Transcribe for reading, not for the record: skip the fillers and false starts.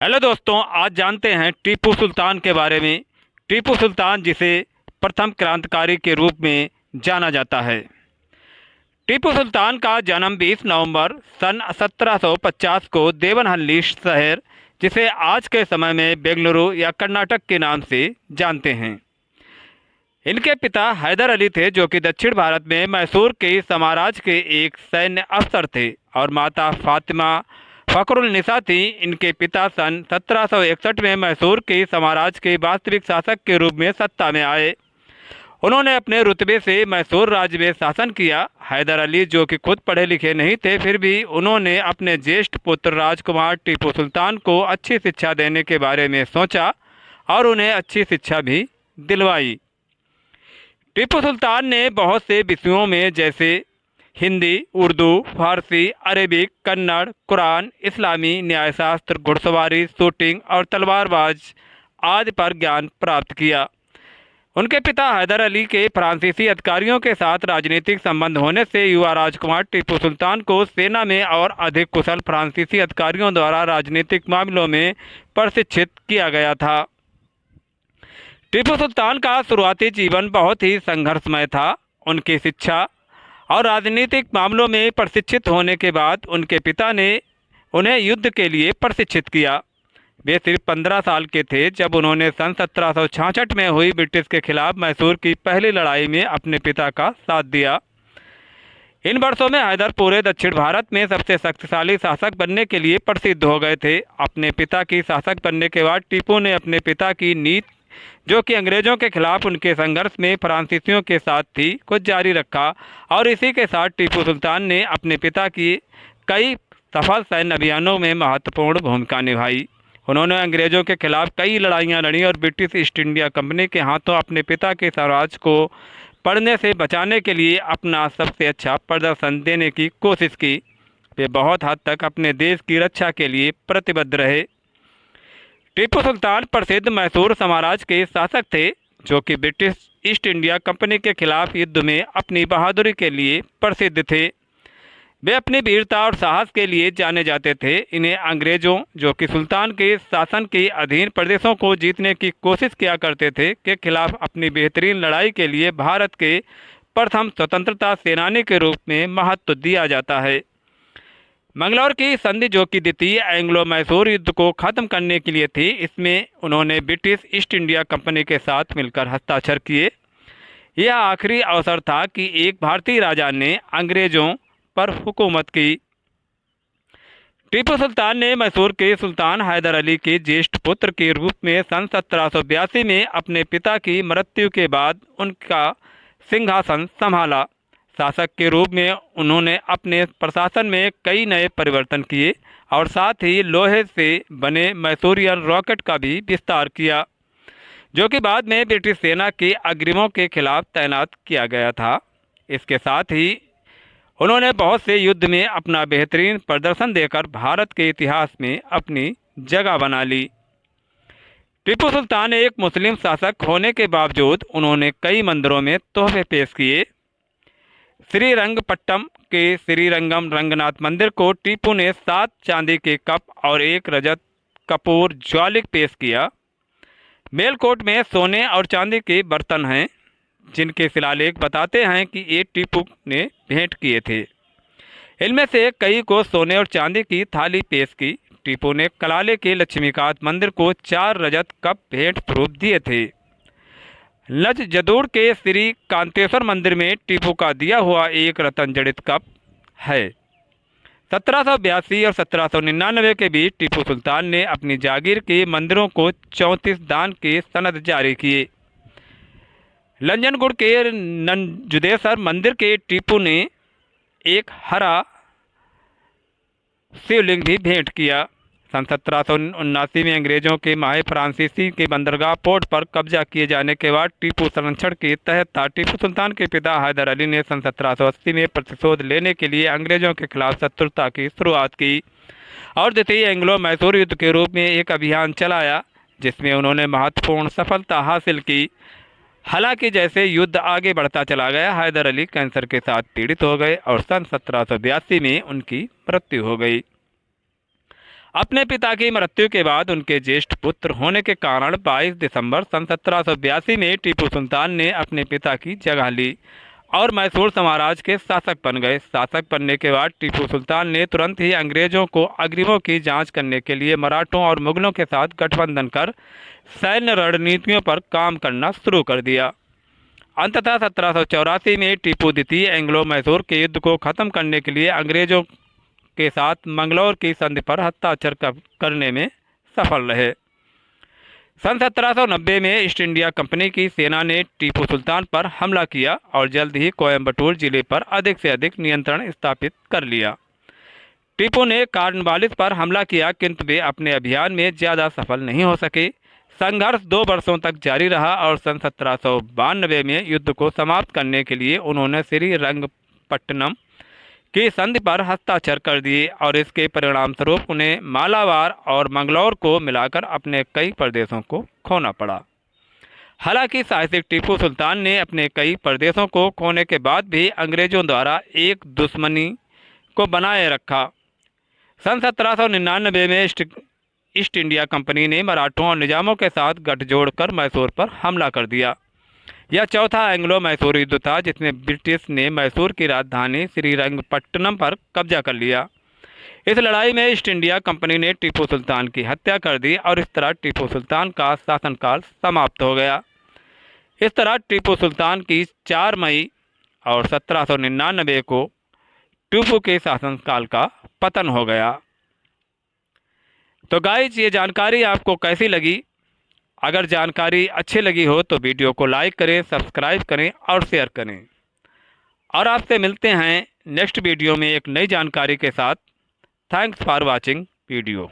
Hello दोस्तों, आज जानते हैं टीपू सुल्तान के बारे में। टीपू सुल्तान, जिसे प्रथम क्रांतिकारी के रूप में जाना जाता है। टीपू सुल्तान का जन्म 20 नवंबर सन 1750 को देवनहल्ली शहर, जिसे आज के समय में बेंगलुरु या कर्नाटक के नाम से जानते हैं। इनके पिता हैदर अली थे, जो कि दक्षिण भारत में मैसूर के साम्राज्य के एक सैन्य अफसर थे, और माता फातिमा फखरुलनिसा थी। इनके पिता सन 1761 में मैसूर के साम्राज्य के वास्तविक शासक के रूप में सत्ता में आए। उन्होंने अपने रुतबे से मैसूर राज्य में शासन किया। हैदर अली, जो कि खुद पढ़े लिखे नहीं थे, फिर भी उन्होंने अपने ज्येष्ठ पुत्र राजकुमार टीपू सुल्तान को अच्छी शिक्षा देने के बारे में सोचा और उन्हें अच्छी शिक्षा भी दिलवाई। टीपू सुल्तान ने बहुत से विषयों में, जैसे हिंदी, उर्दू, फारसी, अरेबिक, कन्नड़, कुरान, इस्लामी न्यायशास्त्र, घुड़सवारी, शूटिंग और तलवारबाज आदि पर ज्ञान प्राप्त किया। उनके पिता हैदर अली के फ्रांसीसी अधिकारियों के साथ राजनीतिक संबंध होने से युवा राजकुमार टीपू सुल्तान को सेना में और अधिक कुशल फ्रांसीसी अधिकारियों द्वारा राजनीतिक मामलों में प्रशिक्षित किया गया था। टीपू सुल्तान का शुरुआती जीवन बहुत ही संघर्षमय था। उनकी शिक्षा और राजनीतिक मामलों में प्रशिक्षित होने के बाद उनके पिता ने उन्हें युद्ध के लिए प्रशिक्षित किया। वे सिर्फ 15 साल के थे जब उन्होंने सन 1766 में हुई ब्रिटिश के खिलाफ मैसूर की पहली लड़ाई में अपने पिता का साथ दिया। इन वर्षों में हैदर पूरे दक्षिण भारत में सबसे शक्तिशाली शासक बनने के लिए प्रसिद्ध हो गए थे। अपने पिता की शासक बनने के बाद टीपू ने अपने पिता की नीति, जो कि अंग्रेजों के खिलाफ उनके संघर्ष में फ्रांसीसियों के साथ थी, को जारी रखा, और इसी के साथ टीपू सुल्तान ने अपने पिता की कई सफल सैन्य अभियानों में महत्वपूर्ण भूमिका निभाई। उन्होंने अंग्रेजों के खिलाफ कई लड़ाइयाँ लड़ी और ब्रिटिश ईस्ट इंडिया कंपनी के हाथों अपने पिता के साम्राज्य को पड़ने से बचाने के लिए अपना सबसे अच्छा प्रदर्शन देने की कोशिश की। वे बहुत हद तक अपने देश की रक्षा के लिए प्रतिबद्ध रहे। टीपू सुल्तान प्रसिद्ध मैसूर साम्राज्य के शासक थे, जो कि ब्रिटिश ईस्ट इंडिया कंपनी के खिलाफ युद्ध में अपनी बहादुरी के लिए प्रसिद्ध थे। वे अपनी वीरता और साहस के लिए जाने जाते थे। इन्हें अंग्रेजों, जो कि सुल्तान के शासन के अधीन प्रदेशों को जीतने की कोशिश किया करते थे, के खिलाफ अपनी बेहतरीन लड़ाई के लिए भारत के प्रथम स्वतंत्रता सेनानी के रूप में महत्व दिया जाता है। मंगलौर की संधि, जो कि द्वितीय एंग्लो मैसूर युद्ध को खत्म करने के लिए थी, इसमें उन्होंने ब्रिटिश ईस्ट इंडिया कंपनी के साथ मिलकर हस्ताक्षर किए। यह आखिरी अवसर था कि एक भारतीय राजा ने अंग्रेजों पर हुकूमत की। टीपू सुल्तान ने मैसूर के सुल्तान हैदर अली के ज्येष्ठ पुत्र के रूप में सन 1782 में अपने पिता की मृत्यु के बाद उनका सिंहासन संभाला। शासक के रूप में उन्होंने अपने प्रशासन में कई नए परिवर्तन किए और साथ ही लोहे से बने मैसूरियन रॉकेट का भी विस्तार किया, जो कि बाद में ब्रिटिश सेना के अग्रिमों के खिलाफ तैनात किया गया था। इसके साथ ही उन्होंने बहुत से युद्ध में अपना बेहतरीन प्रदर्शन देकर भारत के इतिहास में अपनी जगह बना ली। टीपू सुल्तान एक मुस्लिम शासक होने के बावजूद उन्होंने कई मंदिरों में तोहफे पेश किए। श्रीरंगपट्टम के श्रीरंगम रंगनाथ मंदिर को टीपू ने 7 चांदी के कप और 1 रजत कपूर ज्वालिक पेश किया। मेलकोट में सोने और चांदी के बर्तन हैं, जिनके शिलालेख बताते हैं कि ये टीपू ने भेंट किए थे। इनमें से कई को सोने और चांदी की थाली पेश की। टीपू ने कलाले के लक्ष्मीकांत मंदिर को 4 रजत कप भेंट स्वरूप दिए थे। लजजदूर के श्री कांतेश्वर मंदिर में टीपू का दिया हुआ 1 रत्न जड़ित कप है। 1782 और 1799 के बीच टीपू सुल्तान ने अपनी जागीर के मंदिरों को 34 दान के सनद जारी किए। लंजनगुड़ के नंजुदेसर मंदिर के टीपू ने एक हरा शिवलिंग भी भेंट किया। सन 1779 में अंग्रेजों के माहे फ्रांसीसी के बंदरगाह पोर्ट पर कब्जा किए जाने के बाद टीपू संरक्षण के तहत था। टीपू सुल्तान के पिता हैदर अली ने सन 1780 में प्रतिशोध लेने के लिए अंग्रेजों के खिलाफ शत्रुता की शुरुआत की और द्वितीय एंग्लो मैसूर युद्ध के रूप में एक अभियान चलाया, जिसमें उन्होंने महत्वपूर्ण सफलता हासिल की। हालांकि जैसे युद्ध आगे बढ़ता चला गया, हैदर अली कैंसर के साथ पीड़ित हो गए और सन 1782 में उनकी मृत्यु हो गई। अपने पिता की मृत्यु के बाद उनके ज्येष्ठ पुत्र होने के कारण 22 दिसंबर सन 1782 में टीपू सुल्तान ने अपने पिता की जगह ली और मैसूर साम्राज्य के शासक बन गए। शासक बनने के बाद टीपू सुल्तान ने तुरंत ही अंग्रेजों को अग्रिमों की जांच करने के लिए मराठों और मुगलों के साथ गठबंधन कर सैन्य रणनीतियों पर काम करना शुरू कर दिया। अंततः 1784 में टीपू द्वितीय एंग्लो मैसूर के युद्ध को खत्म करने के लिए अंग्रेजों के साथ मंगलौर की संधि पर हस्ताक्षर करने में सफल रहे। सन 1790 में ईस्ट इंडिया कंपनी की सेना ने टीपू सुल्तान पर हमला किया और जल्द ही कोयम्बटूर जिले पर अधिक से अधिक नियंत्रण स्थापित कर लिया। टीपू ने कार्नवालिस पर हमला किया, किंतु वे अपने अभियान में ज़्यादा सफल नहीं हो सके। संघर्ष 2 वर्षों तक जारी रहा और सन 1792 में युद्ध को समाप्त करने के लिए उन्होंने श्रीरंगपट्टनम की संधि पर हस्ताक्षर कर दिए और इसके परिणामस्वरूप उन्हें मालाबार और मंगलौर को मिलाकर अपने कई प्रदेशों को खोना पड़ा। हालांकि साहसिक टीपू सुल्तान ने अपने कई प्रदेशों को खोने के बाद भी अंग्रेजों द्वारा एक दुश्मनी को बनाए रखा। सन 1799 में ईस्ट इंडिया कंपनी ने मराठों और निजामों के साथ गठजोड़ कर मैसूर पर हमला कर दिया। यह चौथा एंग्लो मैसूर युद्ध था जिसमें ब्रिटिश ने मैसूर की राजधानी श्रीरंगपट्टनम पर कब्जा कर लिया। इस लड़ाई में ईस्ट इंडिया कंपनी ने टीपू सुल्तान की हत्या कर दी और इस तरह टीपू सुल्तान का शासनकाल समाप्त हो गया। इस तरह टीपू सुल्तान की 4 मई और 1799 को टीपू के शासनकाल का पतन हो गया। तो गाइस, ये जानकारी आपको कैसी लगी? अगर जानकारी अच्छी लगी हो तो वीडियो को लाइक करें, सब्सक्राइब करें और शेयर करें। और आपसे मिलते हैं नेक्स्ट वीडियो में एक नई जानकारी के साथ। Thanks for watching video.